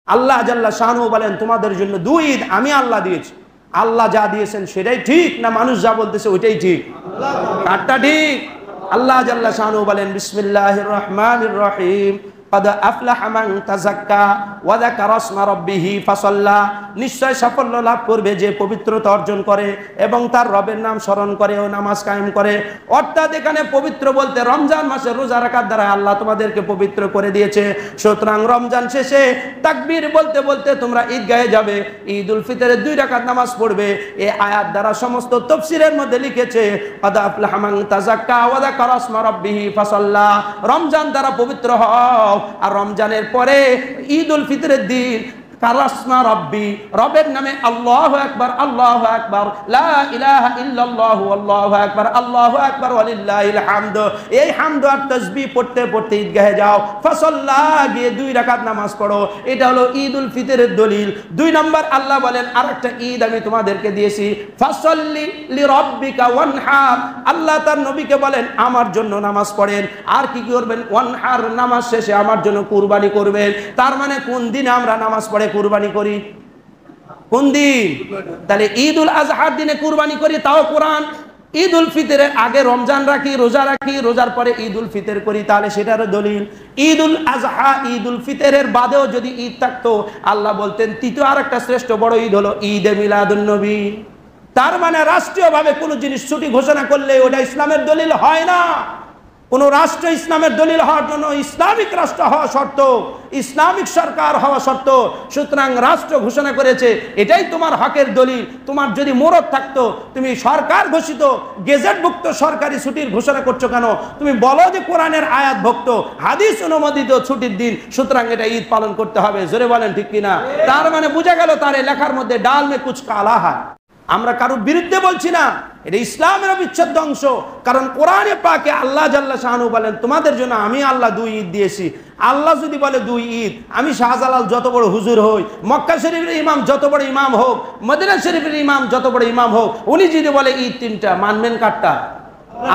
আল্লাহ জাল্লা শানহু বলেন তোমাদের জন্য দুই ঈদ আমি আল্লাহ দিয়েছি। আল্লাহ যা দিয়েছেন সেটাই ঠিক না মানুষ যা বলতেছে ওইটাই ঠিক? কারটা ঠিক? আল্লাহ জাল্লা শানহু বলেন বিসমিল্লাহির রহমানির রহিম قد أفلح من تزكى وذكر اسم ربه فصلى নিশ্চয় সাফল্য লাভ করবে যে পবিত্রতা অর্জন করে এবং তার রবের নাম স্মরণ করে ও নামাজ কায়েম করে। অর্থাৎ এখানে পবিত্র বলতে রমজান মাসে রোজা রাখার দ্বারা আল্লাহ তোমাদেরকে পবিত্র করে দিয়েছে। সুতরাং রমজান শেষে তাকবীর বলতে বলতে তোমরা ঈদগাহে যাবে, ঈদ উল ফিতরের 2 রাকাত নামাজ পড়বে। এই আয়াত দ্বারা সমস্ত তাফসীরের মধ্যে লিখেছে قد أفلح من تزكى وذكر اسم ربه فصلى, রমজান দ্বারা পবিত্র হও। আর রমজানের পরে ঈদ উল ফিতরের দিন কারাসমা রব্বি, রবের নামে আল্লাহু আকবার আল্লাহু আকবার লা ইলাহা ইল্লাল্লাহ আল্লাহু আকবার আল্লাহু আকবার ওয়ালিল্লাহিল হামদ, এই হামদ আর তাসবিহ পড়তে পড়তে ঈদগাহে যাও। ফাসাল্লা, গিয়ে 2 রাকাত নামাজ পড়ো। এটা হলো ঈদ উল ফিতরের দলিল। 2 নম্বর আল্লাহ বলেন আরেকটা ঈদ আমি তোমাদেরকে দিয়েছি, ফাসাল্লি লিরাব্বিকা ওয়ানহার, আল্লাহ তার নবীকে বলেন আমার জন্য নামাজ পড়েন। আর কি করবেন? ওয়ানহার, নামাজ শেষে আমার জন্য কুরবানি করবেন। তার মানে কোন দিনে আমরা নামাজ পড়ে কুরবানি করি? কোন দিন? তাহলে ঈদ উল আজহার দিনে কুরবানি করি, তাও কোরআন। ঈদ উল ফিতরের আগে রমজান রাখি, রোজা রাখি, রোজার পরে ঈদ উল ফিতর করি, তাহলে সেটারও দলিল। ঈদ উল আজহা, ঈদ উল ফিতরের বাদেও যদি ঈদ থাকতো আল্লাহ বলতেন তৃতীয় আরেকটা শ্রেষ্ঠ বড় ঈদ হলো ঈদে মিলাদুন নবী। তার মানে রাষ্ট্রীয়ভাবে কোনো জিনিস ছুটি ঘোষণা করলে ওটা ইসলামের দলিল হয় না। কোন রাষ্ট্র ইসলামের দলিল হওয়ার জন্য ইসলামিক রাষ্ট্র হওয়া শর্ত, ইসলামিক সরকার হওয়া শর্ত। সুতরাং রাষ্ট্র ঘোষণা করেছে এটাই তোমার হকের দলিল। তোমার যদি মোরদ থাকতো, তুমি সরকার ঘোষিত গেজেটভুক্ত সরকারি ছুটির ঘোষণা করছো কেন? তুমি বলো যে কোরআনের আয়াত ভুক্ত হাদিস অনুমোদিত ছুটির দিন, সুতরাং এটা ঈদ পালন করতে হবে। জোরে বলেন ঠিক কিনা? তার মানে বোঝা গেল তার এই লেখার মধ্যে ডাল মে কুছ কালা হয়। আমরা কারোর বিরুদ্ধে বলছি না, এটা ইসলামের অবিচ্ছেদ্য অংশ। কারণ কোরআনে পাকে আল্লাহ জাল্লা শানহু বলেন তোমাদের জন্য আমি আল্লাহ 2 ঈদ দিয়েছি। আল্লাহ যদি বলে 2 ঈদ, আমি শাহজালাল যত বড় হুজুর হই, মক্কা শরীফের ইমাম যত বড় ইমাম হোক, মদিনা শরীফের ইমাম যত বড় ইমাম হোক, উনি যদি বলে ঈদ 3টা, মানবেন কারটা?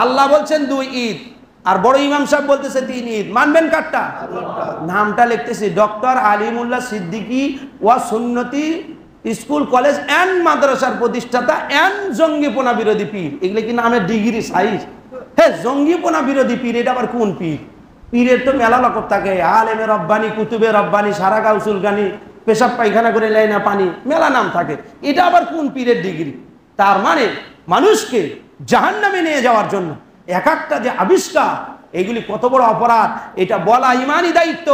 আল্লাহ বলছেন 2 ঈদ, আর বড় ইমাম সাহেব বলতেছে 3 ঈদ, মানবেন কারটা? নামটা লিখতেছি ডক্টর আলিমুল্লাহ সিদ্দিকী ওয়া সুন্নতি স্কুল কলেজ এন্ড মাদ্রাসার প্রতিষ্ঠাতা এন্ড জঙ্গিপনা বিরোধী পীর। এগুলো কি নামের ডিগ্রি সাইজ? হ্যাঁ, জঙ্গিপনা বিরোধী পীর, এটা আবার কোন পীর? পীরের তো মেলা লকব থাকে, আলেমে রব্বানি, কুতুবে রব্বানি, সারা গাউসুল গানি, পেশাব পায়খানা করে লাই না পানি, মেলা নাম থাকে। এটা আবার কোন পীরের ডিগ্রি? তার মানে মানুষকে জাহান্নামে নিয়ে যাওয়ার জন্য এক একটা যে আবিষ্কার, এগুলি কত বড় অপরাধ, এটা বলা ইমানি দায়িত্ব।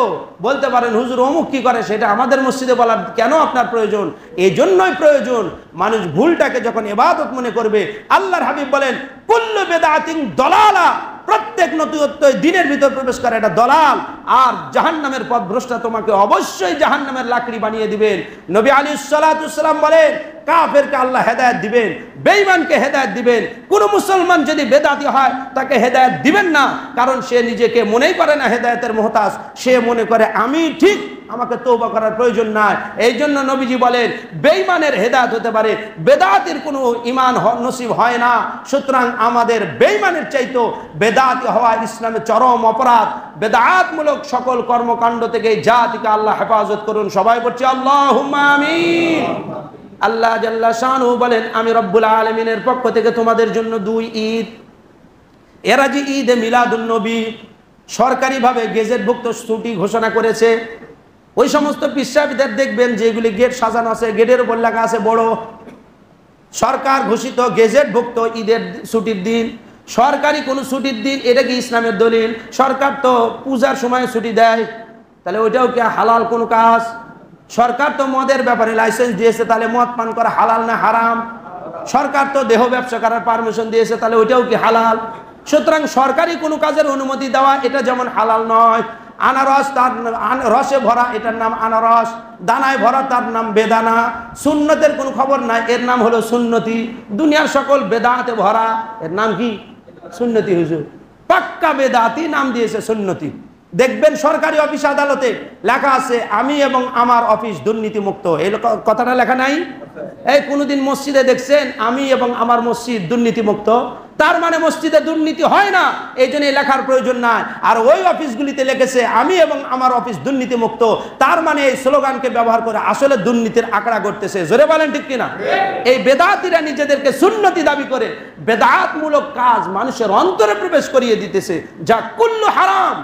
বলতে পারেন হুজুর অমুক কি করে, সেটা আমাদের মসজিদে বলার কেন আপনার প্রয়োজন? এই জন্যই প্রয়োজন, মানুষ ভুলটাকে যখন ইবাদত মনে করবে। আল্লাহর হাবিব বলেন কুল্লু বিদআতিন দালালা, প্রত্যেক নতুনত্ব দিনের ভিতর প্রবেশ করে এটা দলাল। আর জাহান্নামের পথ ভ্রষ্টা তোমাকে অবশ্যই জাহান্নামের লাকড়ি বানিয়ে দিবেন। নবী আলাইহিস সালাতু ওয়াস সালাম বলেন কাফেরকে আল্লাহ হেদায়েত দিবেন, বেঈমানকে হেদায়েত দিবেন। কোন মুসলমান যদি বেদাতি হয় তাকে হেদায়েত দিবেন না, কারণ সে নিজেকে মনেই করে না হেদায়েতের মুহতাজ। সে মনে করে আমি ঠিক, আমাকে তওবা করার প্রয়োজন নাই। এই জন্য নবীজি বলেন বেঈমানের হেদায়েত হতে পারে, বেদাতির কোনো ঈমান নসিব হয় না। সুতরাং আমাদের বেঈমানের চাইতো বেদাতি হওয়া ইসলামের চরম অপরাধ। বেদাতমূলক সকল কর্মকাণ্ড থেকে জাতিকে আল্লাহ হেফাজত করুন। সবাই বলছি আল্লাহুম্মা আমিন। আল্লাহ জাল্লা শানহু বলেন আমি রব্বুল আলামিনের পক্ষ থেকে তোমাদের জন্য 2 ঈদ। এরা যে ঈদে মিলাদুন নবী সরকারিভাবে গেজেটভুক্ত ছুটি ঘোষণা করেছে, ওই সমস্ত পিসাবিদের দেখবেন যেগুলি গেট সাজানো আছে, গেটের উপর লেখা আছে বড় সরকার ঘোষিত গেজেটভুক্ত ঈদের ছুটির দিন, সরকারি কোনো ছুটির দিন। এটা কি ইসলামের দলিল? সরকার তো পূজার সময় ছুটি দেয়, তাহলে ওইটাও কি হালাল কোনো কাজ? সরকার তো মদের ব্যাপারে লাইসেন্স দিয়েছে, তাহলে মদ পান করা হালাল না হারাম? সরকার তো দেহ ব্যবসা করার পারমিশন দিয়েছে, তাহলে ওইটাও কি হালাল? সুতরাং সরকারি কোনো কাজের অনুমতি দেওয়া এটা যেমন হালাল নয়। আনারস, তার রসে ভরা, এটার নাম আনারস। দানায় ভরা, তার নাম বেদানা। সুন্নতের কোনো খবর নাই, এর নাম হলো সুন্নতি। দুনিয়ার সকল বেদাতে ভরা, এর নাম কি? সুন্নতি। হুজুর পাক্কা বেদাতি নাম দিয়েছে সুন্নতি। দেখবেন সরকারি অফিস আদালতে লেখা আছে আমি এবং আমার অফিস দুর্নীতিমুক্ত, এই কথাটা লেখা নাই? এই কোনোদিন মসজিদে দেখছেন আমি এবং আমার মসজিদ দুর্নীতিমুক্ত? তার মানে মসজিদে দুর্নীতি হয় না, এই জন্য লেখার প্রয়োজন নাই। আর ওই অফিসগুলিতে লিখেছে আমি এবং আমার অফিস দুর্নীতিমুক্ত, তার মানে এই স্লোগানকে ব্যবহার করে আসলে দুর্নীতির আঁকড়া করতেছে। জোরে বলেন ঠিক কিনা? এই বেদাতীরা নিজেদেরকে সুন্নতি দাবি করে বেদাতমূলক কাজ মানুষের অন্তরে প্রবেশ করিয়ে দিতেছে, যা কুল্লু হারাম।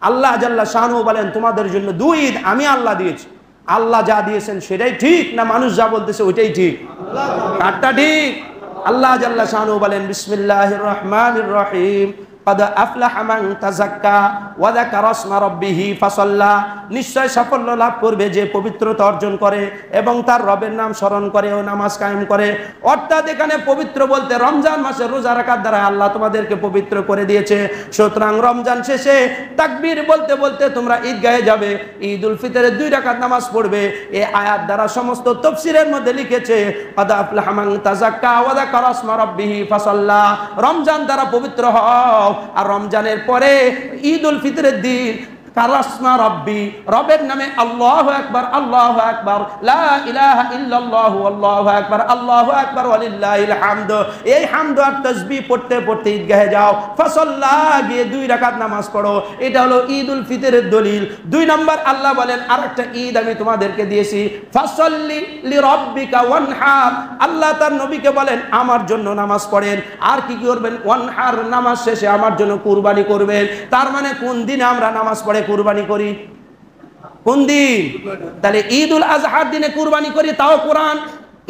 আল্লাহ জাল্লা শানু বলেন তোমাদের জন্য দুই ঈদ আমি আল্লাহ দিয়েছি। আল্লাহ যা দিয়েছেন সেটাই ঠিক না মানুষ যা বলতেছে ওইটাই ঠিক? কারটা ঠিক? আল্লাহ জাল্লা শানু বলেন বিসমিল্লাহির রহমানির রহিম قد أفلح من تزكى وذكر اسم ربه فصلى নিশ্চয় সাফল্য লাভ করবে যে পবিত্রতা অর্জন করে এবং তার রবের নাম স্মরণ করে ও নামাজ কায়েম করে। অর্থাৎ এখানে পবিত্র বলতে রমজান মাসে রোজা রাখার দ্বারা আল্লাহ তোমাদেরকে পবিত্র করে দিয়েছে। সুতরাং রমজান শেষে তাকবীর বলতে বলতে তোমরা ঈদগাহে যাবে, ঈদ উল ফিতরের 2 রাকাত নামাজ পড়বে। এই আয়াত দ্বারা সমস্ত তাফসীরের মধ্যে লিখেছে قد أفلح من تزكى وذكر اسم ربه فصلى, রমজান দ্বারা পবিত্র হও। আর রমজানের পরে ঈদ উল ফিতরের দিন কারাসমা রব্বি, রবের নামে আল্লাহু আকবার আল্লাহু আকবার লা ইলাহা ইল্লাল্লাহু আল্লাহু আকবার আল্লাহু আকবার ওয়ালিল্লাহিল হামদ, এই হামদ আর তাসবিহ পড়তে পড়তে ঈদগাহে যাও। ফাসাল্লা, গিয়ে 2 রাকাত নামাজ পড়ো। এটা হলো ঈদ উল ফিতরের দলিল। 2 নম্বর আল্লাহ বলেন আরেকটা ঈদ আমি তোমাদেরকে দিয়েছি, ফাসাল্লি লিরাব্বিকা ওয়ানহার। আল্লাহ তার নবীকে বলেন আমার জন্য নামাজ পড়েন, আর কি করবেন? ওয়ানহার, নামাজ শেষে আমার জন্য কুরবানি করবেন। তার মানে কোন দিনে আমরা নামাজ পড়ে কুরবানি করি? কোন দিন? তাহলে ঈদ উল আজহার দিনে কুরবানি করি, তাও কোরআন।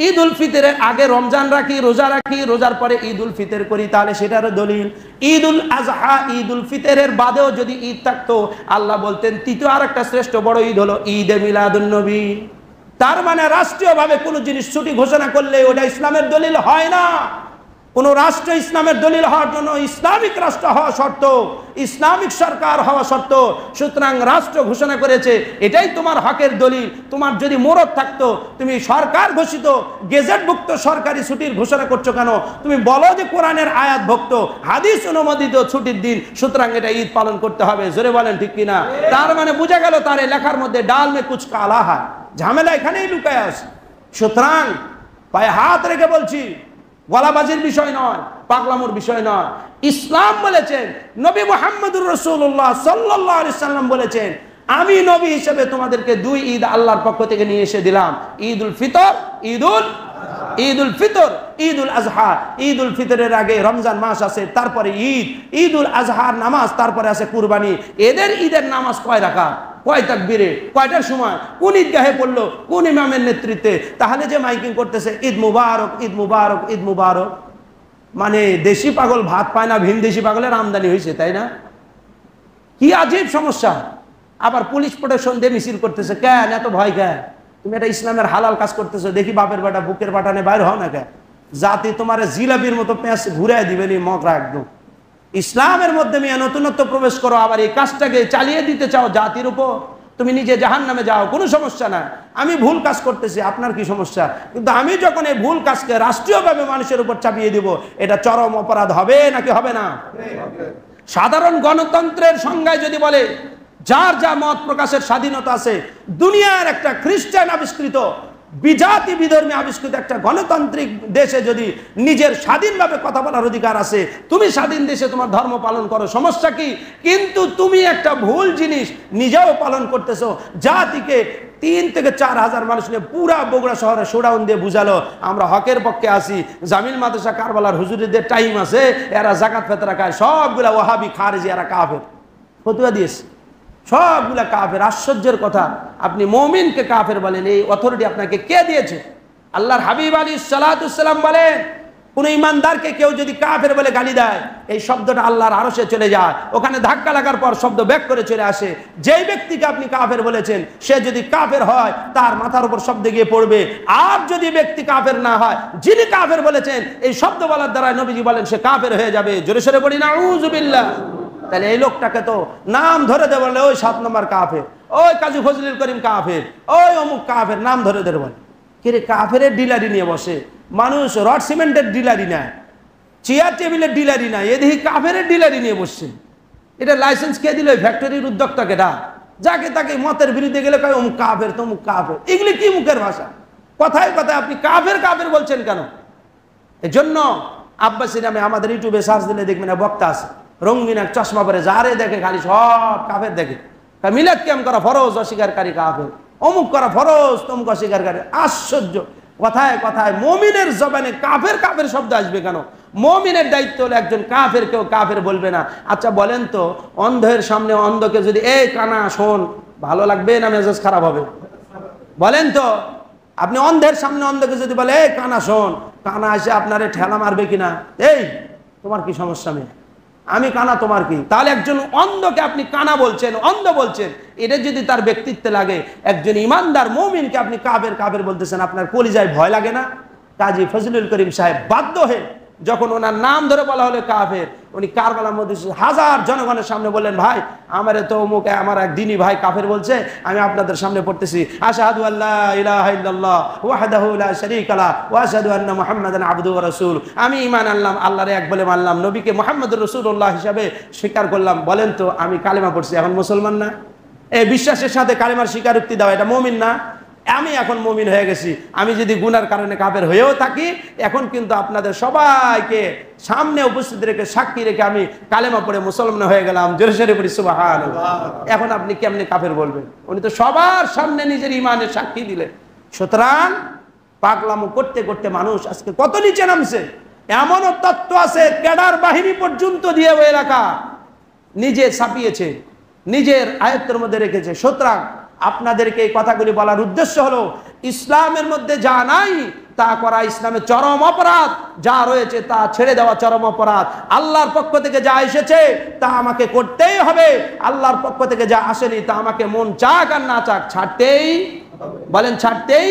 ঈদ উল ফিতরের আগে রমজান রাখি, রোজা রাখি, রোজার পরে ঈদ উল ফিতর করি, তাহলে সেটারও দলিল। ঈদ উল আজহা, ঈদ উল ফিতরের বাদেও যদি ঈদ থাকতো আল্লাহ বলতেন তৃতীয় আরেকটা শ্রেষ্ঠ বড় ঈদ হলো ঈদে মিলাদুন নবী। তার মানে রাষ্ট্রীয়ভাবে কোনো জিনিস ছুটি ঘোষণা করলে ওটা ইসলামের দলিল হয় না। কোন রাষ্ট্র ইসলামের দলিল হওয়ার জন্য ইসলামিক রাষ্ট্র হওয়া শর্ত, ইসলামিক সরকার হওয়া শর্ত। সুতরাং রাষ্ট্র ঘোষণা করেছে এটাই তোমার হকের দলিল। তোমার যদি মোরদ থাকতো, তুমি সরকার ঘোষিত গেজেটভুক্ত সরকারি ছুটির ঘোষণা করছো কেন? তুমি বলো যে কোরআনের আয়াত ভুক্ত হাদিস অনুমোদিত ছুটির দিন, সুতরাং এটা ঈদ পালন করতে হবে। জোরে বলেন ঠিক কিনা? তার মানে বোঝা গেল তার এই লেখার মধ্যে ডাল মে কুচ কালা হয়, ঝামেলা এখানেই লুকায় আছে। সুতরাং পায়ে হাত রেখে বলছি, গলাবাজির বিষয় নয়, পাগলামোর বিষয় নয়। ইসলাম বলেছেন, নবী মুহাম্মদুর রাসূলুল্লাহ সাল্লাল্লাহু আলাইহি সাল্লাম বলেছেন আমি নবী হিসেবে তোমাদেরকে 2 ঈদ আল্লাহর পক্ষ থেকে নিয়ে এসে দিলাম, ঈদ উল ফিতর, ঈদ উল ফিতর, ঈদ উল আজহা। ঈদ উল ফিতরের আগে রমজান মাস আছে, তারপরে ঈদ, ঈদ উল আজহার নামাজ, তারপরে আছে কুরবানি। এদের ঈদের নামাজ কয় রাকাত, কয় তাকবীরে, কয়টার সময়, কোন ঈদগাহে পড়লো, কোন ইমামের নেতৃত্বে? তাহলে যে মাইকিং করতেছে ঈদ মুবারক, ঈদ মুবারক, ঈদ মুবারক, মানে দেশি পাগল ভাত পায় না, ভিনদেশি পাগলের আমদানি হয়েছে, তাই না? কি আজীব সমস্যা। আবার পুলিশ প্রোটেকশন দিয়ে মিছিল করতেছে, কেন এত ভয়? কেন? তুমি এটা ইসলামের হালাল কাজ করতেছো, দেখি বাপের বেটা বুকের বাটানে বাইর হও না কেন? জাতি তোমার জিলাপির মতো পেঁয়াজ ঘুরাই দিবে নি মগরা একদম। ইসলামের মধ্যে মিয়া নতুনত্ব প্রবেশ করো, আবার এই কাজটাকে চালিয়ে দিতে চাও জাতির উপর। তুমি নিজে জাহান্নামে যাও, কোনো সমস্যা না। আমি ভুল কাজ করতেছি, আপনার কি সমস্যা? কিন্তু আমি যখন এই ভুল কাজকে রাষ্ট্রীয়ভাবে মানুষের উপর চাপিয়ে দিব, এটা চরম অপরাধ হবে নাকি হবে না? সাধারণ গণতন্ত্রের সংজ্ঞায় যদি বলে যার যা মত প্রকাশের স্বাধীনতা আছে, দুনিয়ার একটা খ্রিস্টান আবিষ্কৃত বিজাতি বিধর্মী আবিষ্কৃত একটা গণতান্ত্রিক দেশে যদি নিজের স্বাধীনভাবে কথা বলার অধিকার আছে, তুমি স্বাধীন দেশে তোমার ধর্ম পালন করো, সমস্যা কি? কিন্তু তুমি একটা ভুল জিনিস নিজেও পালন করতেছো। জাতিকে 3 থেকে 4 হাজার মানুষ নিয়ে পুরা বগুড়া শহরে শোডাউন দিয়ে বুঝালো আমরা হকের পক্ষে আছি, জামিল মাদ্রাসা কারবালার হুজুরিদের টাইম আছে, এরা জাকাত ফেতরা খায়, সবগুলা ওয়াহাবি খারেজি, এরা কাফের ফতোয়া দিয়েছে, সবগুলা কাফের। আশ্চর্যের কথা, আপনি মুমিনকে কাফের বলেন, এই অথরিটি আপনাকে কে দিয়েছে? আল্লাহর হাবিব আলাইহিস সালাতু ওয়াস সালাম বলেন কোন ইমানদারকে কেউ যদি কাফের বলে গালি দেয়, এই শব্দটা আল্লাহর আরশে চলে যায়, ওখানে ধাক্কা লাগার পর শব্দ ব্যাক করে চলে আসে। যেই ব্যক্তিকে আপনি কাফের বলেছেন সে যদি কাফের হয় তার মাথার উপর শব্দ গিয়ে পড়বে। আর যদি ব্যক্তি কাফের না হয়, যিনি কাফের বলেছেন এই শব্দ বলার দ্বারা নবীজি বলেন সে কাফের হয়ে যাবে। জোরে সরে পড়ি নাউযু বিল্লাহ। তাহলে এই লোকটাকে তো নাম ধরে দেবে, বলে ওই 7 নম্বর কাফের, ওই কাজী ফজলুল করিম কাফের, ওই অমুক কাফের, নাম ধরে দেবে। বলে কে কাফের ডিলারি নিয়ে বসে মানুষ, রড সিমেন্টের ডিলারি না, চেয়ার টেবিলের ডিলারি না, এদিকে কাফের ডিলারি নিয়ে বসছেন। এটা লাইসেন্স কে দিল? ফ্যাক্টরির উদ্যোক্তা কেটা? যাকে তাকে মতের বিরুদ্ধে গেলে কয় অমুক কাফের, তমুক কাফের। এগুলি কি মুখের ভাষা? কথায় কথায় আপনি কাফের কাফের বলছেন কেন? এজন্য আব্বাসী নামে আমাদের ইউটিউবে সার্চ দিলে দেখবেন না, বক্তা আছে, রঙিন এক চশমা পরে, যারে দেখে খালি সব কাফের দেখে। মিলাদ কিয়াম করা ফরজ, অস্বীকারী কাফের। অমুক করা ফরজ, তমুক অস্বীকারী। আশ্চর্য! কথায় কথায় মুমিনের জবানে কাফের কাফের শব্দ আসবে কেন? মুমিনের দায়িত্ব হলো একজন কাফের কেউ কাফের বলবে না। আচ্ছা বলেন তো, অন্ধের সামনে অন্ধকে যদি এই কানা শোন, ভালো লাগবে না মেজাজ খারাপ হবে? বলেন তো, আপনি অন্ধের সামনে অন্ধকে যদি বলে এই কানা শোন, কানা এসে আপনারে ঠেলা মারবে কিনা? এই তোমার কি সমস্যা? মেয়ে আমি কানা, তোমার কি? তাহলে একজন অন্ধকে আপনি কানা বলছেন, অন্ধ বলছেন, এটা যদি তার ব্যক্তিত্বে লাগে, একজন ইমানদার মুমিনকে আপনি কাফের কাফের বলতেছেন, আপনার কলিজায় ভয় লাগে না? কাজী ফজলুল করিম সাহেব বাধ্য হয়ে যখন ওনার নাম ধরে বলা হলো কাফের, উনি কারবালার মধ্যে হাজার জনগণের সামনে বললেন, ভাই আমারে তো অমুক আমার এক দিনী ভাই কাফের বলছে, আমি আপনাদের সামনে পড়তেছি, আশহাদু আল্লা ইলাহা ইল্লাল্লাহ ওয়াহদাহু লা শারীকা লাহু ওয়া আশহাদু আন্না মুহাম্মাদান আবদুহু ওয়া রাসূলুহু। আমি ঈমান আনলাম, আল্লাহরে এক বলে মানলাম, নবীকে মুহাম্মদুর রাসূলুল্লাহ হিসাবে স্বীকার করলাম। বলেন তো, আমি কালেমা পড়ছি, এখন মুসলমান না? এই বিশ্বাসের সাথে কালেমার স্বীকারোক্তি দাও, এটা মুমিন না? আমি এখন মুমিন হয়ে গেছি। আমি যদি গুনার কারণে কাফের হয়েও থাকি, এখন কিন্তু আপনাদের সবাইকে সামনে উপস্থিত রেখে, সাক্ষী রেখে আমি কালেমা পড়ে মুসলমান হয়ে গেলাম। জোরে সোরে পড়ি সুবহানাল্লাহ। এখন আপনি কেমনে কাফের বলবেন? উনি তো সবার সামনে নিজের ইমানের সাক্ষী দিলেন। সুতরাং পাগলামো করতে করতে মানুষ আজকে কত নিচে নামছে। এমনও তত্ত্ব আছে, ক্যাডার বাহিনী পর্যন্ত দিয়ে ওই এলাকা নিজে ছাপিয়েছে, নিজের আয়ত্তের মধ্যে রেখেছে। সুতরাং আপনাদেরকে এই কথাগুলি বলার উদ্দেশ্য হলো, ইসলামের মধ্যে যা নাই তা করা ইসলামের চরম অপরাধ, যা রয়েছে তা ছেড়ে দেওয়া চরম অপরাধ। আল্লাহর পক্ষ থেকে যা এসেছে তা আমাকে করতেই হবে, আল্লাহর পক্ষ থেকে যা আসেনি তা আমাকে মন চাক আর না চাক ছাড়তেই, বলেন ছাড়তেই